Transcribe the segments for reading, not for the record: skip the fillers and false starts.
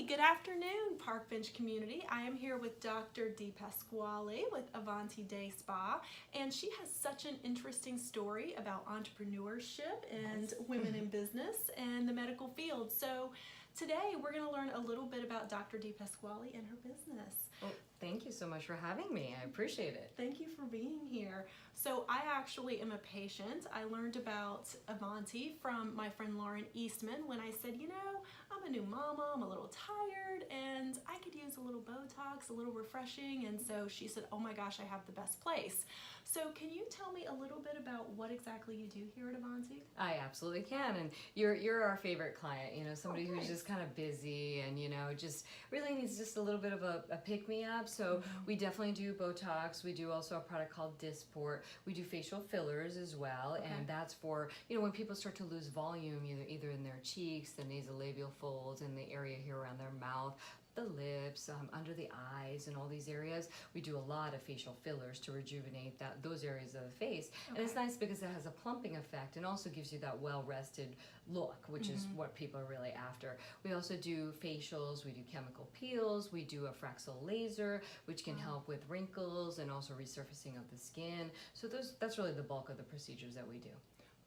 Good afternoon, Parkbench community. I am here with Dr. DePasquale with Avanti Med Spa, and she has such an interesting story about entrepreneurship and women in business and the medical field. So today we're going to learn a little bit about Dr. DePasquale and her business. Well, thank you so much for having me. I appreciate it. Thank you for being here. So I actually am a patient. I learned about Avanti from my friend Lauren Eastman when I said, I'm a new mama, I'm a little tired, and I could use a little Botox, a little refreshing. And so she said, oh my gosh, I have the best place. So can you tell me a little bit about what exactly you do here at Avanti? I absolutely can, and you're our favorite client. Somebody who's just kind of busy and just really needs just a little bit of a pick-me-up. So we definitely do Botox. We do also a product called Dysport. We do facial fillers as well, and that's for when people start to lose volume, either in their cheeks, the nasolabial folds, in the area here around their mouth, the lips, under the eyes, and all these areas. We do a lot of facial fillers to rejuvenate those areas of the face. And it's nice because it has a plumping effect and also gives you that well-rested look, which is what people are really after. We also do facials, we do chemical peels, we do a Fraxel laser, which can help with wrinkles and also resurfacing of the skin. So that's really the bulk of the procedures that we do.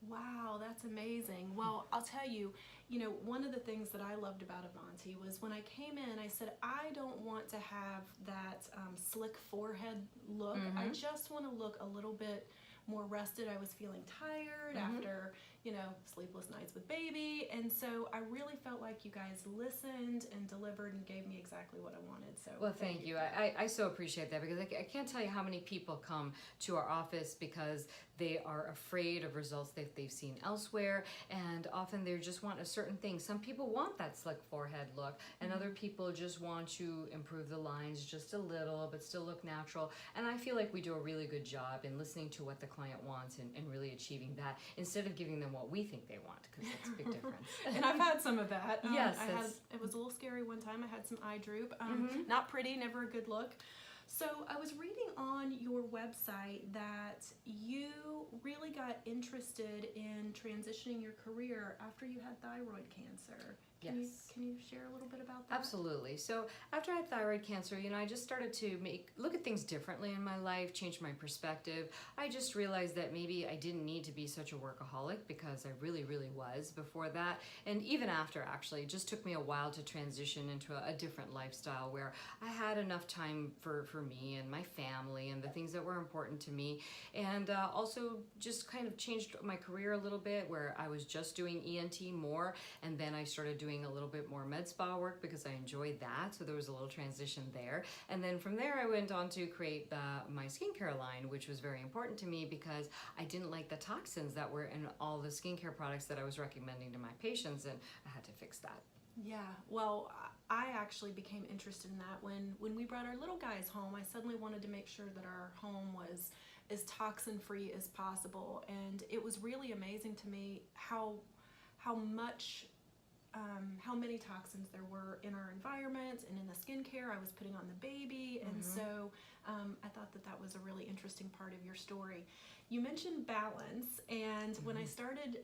Wow, that's amazing. Well, I'll tell you, one of the things that I loved about Avanti was when I came in, I said, I don't want to have that slick forehead look. I just want to look a little bit more rested. I was feeling tired after, sleepless nights with baby. And so I really felt like you guys listened and delivered and gave me exactly what I wanted. So well, thank you. I so appreciate that because I can't tell you how many people come to our office because they are afraid of results that they've seen elsewhere, and often they just want a certain thing. Some people want that slick forehead look, and other people just want to improve the lines just a little but still look natural. And I feel like we do a really good job in listening to what the client wants and really achieving that instead of giving them what we think they want, because that's a big difference. And I've had some of that. Yes. It was a little scary one time. I had some eye droop. Not pretty, never a good look. So I was reading on your website that you really got interested in transitioning your career after you had thyroid cancer. Can you share a little bit about that? Absolutely. So after I had thyroid cancer, I just started to look at things differently in my life, change my perspective. I just realized that maybe I didn't need to be such a workaholic because I really, really was before that. And even after, actually, it just took me a while to transition into a different lifestyle where I had enough time for me and my family and the things that were important to me. And also just kind of changed my career a little bit where I was just doing ENT more, and then I started doing a little bit more med spa work because I enjoyed that, so there was a little transition there. And then from there I went on to create my skincare line, which was very important to me because I didn't like the toxins that were in all the skincare products that I was recommending to my patients, and I had to fix that. Yeah, well, I actually became interested in that when we brought our little guys home. I suddenly wanted to make sure that our home was as toxin free as possible, and it was really amazing to me how many toxins there were in our environment and in the skincare I was putting on the baby. And so I thought that was a really interesting part of your story. You mentioned balance, and when I started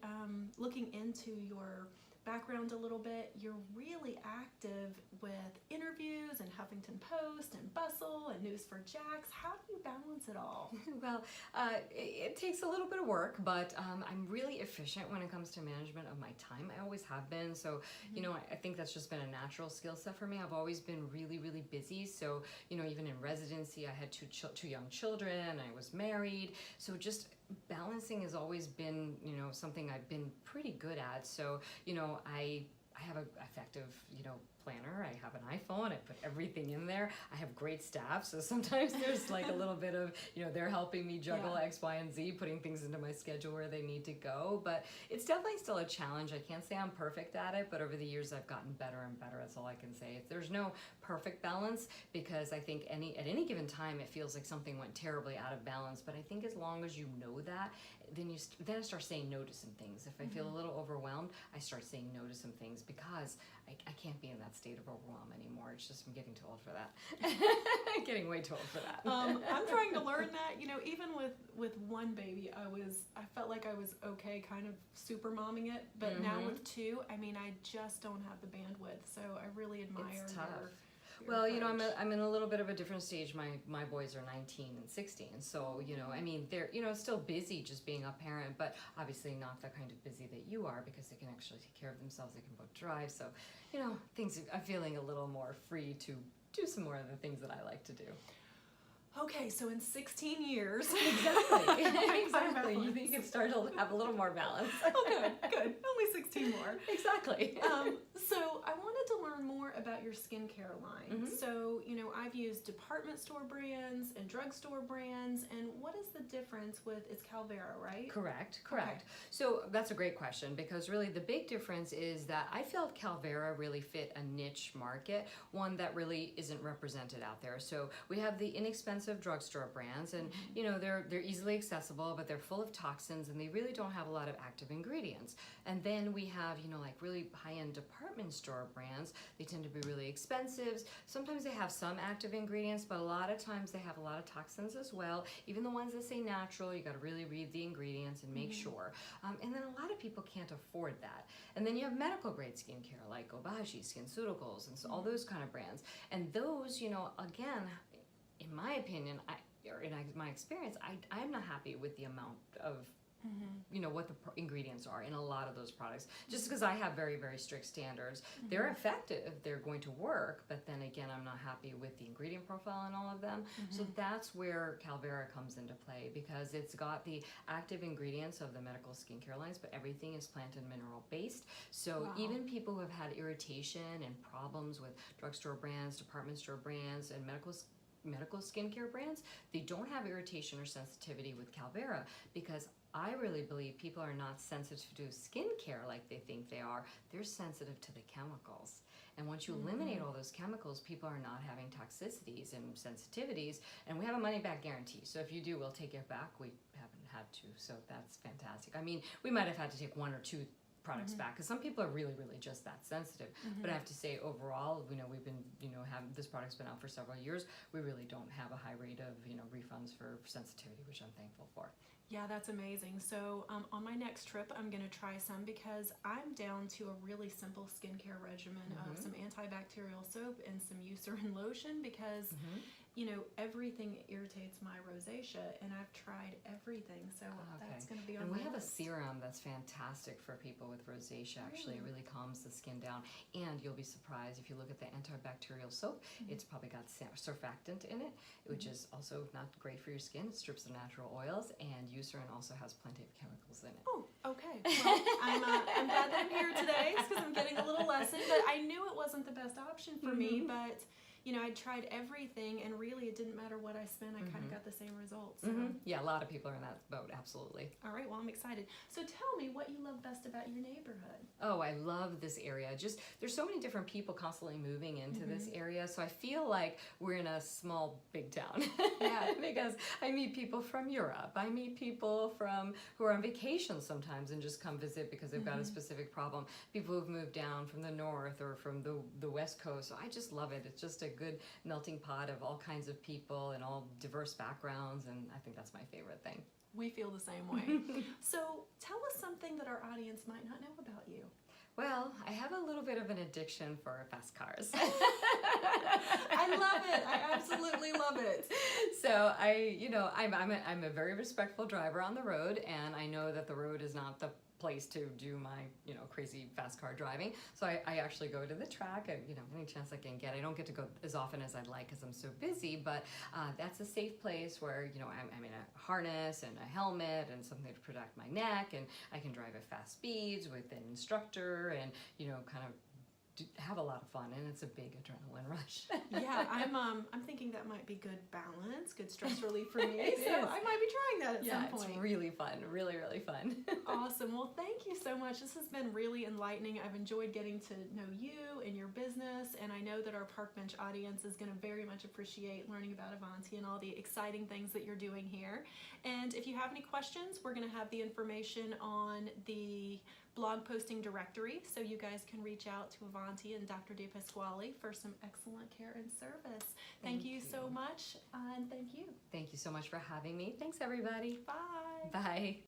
looking into your background a little bit, you're really active with interviews and Huffington Post and Bustle and News for Jax. How do you balance it all? Well, it takes a little bit of work, but I'm really efficient when it comes to management of my time. I always have been. So, I think that's just been a natural skill set for me. I've always been really, really busy. So, even in residency, I had two young children. I was married. So just balancing has always been, something I've been pretty good at. So, I have an effective, planner. I have an iPhone. I put everything in there. I have great staff. So sometimes there's like a little bit of, they're helping me juggle X, Y, and Z, putting things into my schedule where they need to go. But it's definitely still a challenge. I can't say I'm perfect at it, but over the years I've gotten better and better. That's all I can say. There's no perfect balance because I think at any given time it feels like something went terribly out of balance. But I think as long as you know that, then I start saying no to some things. If I feel a little overwhelmed, I start saying no to some things because I can't be in that state of overwhelm anymore. It's just I'm getting too old for that. Getting way too old for that. I'm trying to learn that. Even with one baby, I felt like I was okay, kind of super momming it. But now with two, I just don't have the bandwidth. So I really admire It's tough. your Well, approach. I'm in a little bit of a different stage. My boys are 19 and 16, so they're still busy just being a parent, but obviously not the kind of busy that you are, because they can actually take care of themselves. They can both drive, so things. I'm feeling a little more free to do some more of the things that I like to do. Okay, so in 16 years. Exactly. Exactly. You can start to have a little more balance. Oh, good. Only 16 more. Exactly. So I wanted to learn more about your skincare line. So, I've used department store brands and drugstore brands, and what is the difference with, it's Calvera, right? Correct. Okay. So that's a great question, because really the big difference is that I felt Calvera really fit a niche market, one that really isn't represented out there. So we have the inexpensive drugstore brands, and they're easily accessible, but they're full of toxins and they really don't have a lot of active ingredients. And then we have like really high-end department store brands. They tend to be really expensive. Sometimes they have some active ingredients, but a lot of times they have a lot of toxins as well. Even the ones that say natural, you got to really read the ingredients and make sure. And then a lot of people can't afford that. And then you have medical grade skincare like Obagi, SkinCeuticals, and so all those kind of brands. And those, again, in my opinion, or in my experience, I'm not happy with the amount of what the ingredients are in a lot of those products, just because I have very, very strict standards. They're effective, they're going to work, but then again, I'm not happy with the ingredient profile in all of them. So that's where Calvera comes into play, because it's got the active ingredients of the medical skincare lines, but everything is plant and mineral based. So even people who have had irritation and problems with drugstore brands, department store brands, and medical skincare brands, they don't have irritation or sensitivity with Calvera, because I really believe people are not sensitive to skincare like they think they are. They're sensitive to the chemicals. And once you eliminate all those chemicals, people are not having toxicities and sensitivities. And we have a money-back guarantee. So if you do, we'll take it back. We haven't had to, so that's fantastic. We might have had to take one or two products back, because some people are really, really just that sensitive. But I have to say, overall, we've been, this product's been out for several years. We really don't have a high rate of, refunds for sensitivity, which I'm thankful for. Yeah, that's amazing. So on my next trip, I'm going to try some, because I'm down to a really simple skincare regimen of some antibacterial soap and some Eucerin lotion, because everything irritates my rosacea, and I've tried everything, so that's going to be on and my we have list. a serum that's fantastic for people with rosacea. Actually, it really calms the skin down, and you'll be surprised if you look at the antibacterial soap. It's probably got surfactant in it, which is also not great for your skin. It strips the natural oils, and Eucerin also has plenty of chemicals in it. Oh, okay. Well, I'm glad that I'm here today, because I'm getting a little lesson, but I knew it wasn't the best option for me, but I tried everything, and really it didn't matter what I spent. I kind of got the same results. So. Yeah, a lot of people are in that boat, absolutely. All right, well, I'm excited. So tell me what you love best about your neighborhood. Oh, I love this area. There's so many different people constantly moving into this area, so I feel like we're in a small, big town. Yeah. Because I meet people from Europe. I meet people who are on vacation sometimes and just come visit because they've got a specific problem. People who've moved down from the north or from the west coast. So I just love it. It's just a good melting pot of all kinds of people and all diverse backgrounds, and I think that's my favorite thing. We feel the same way. So tell us something that our audience might not know about you. Well, I have a little bit of an addiction for fast cars. I love it. I absolutely love it. So I'm a very respectful driver on the road, and I know that the road is not the place to do my crazy fast car driving. So I actually go to the track, and any chance I can get. I don't get to go as often as I'd like because I'm so busy, but that's a safe place where I'm in a harness and a helmet and something to protect my neck, and I can drive at fast speeds with an instructor, and kind of have a lot of fun, and it's a big adrenaline rush. Yeah, I'm thinking that might be good balance, good stress relief for me. So I might be trying that at some point. Yeah, it's really fun, really, really fun. Awesome. Well, thank you so much. This has been really enlightening. I've enjoyed getting to know you and your business, and I know that our Parkbench audience is going to very much appreciate learning about Avanti and all the exciting things that you're doing here. And if you have any questions, we're going to have the information on the blog posting directory, so you guys can reach out to Avanti and Dr. DePasquale for some excellent care and service. Thank you so much, and thank you. Thank you so much for having me. Thanks, everybody. Bye. Bye.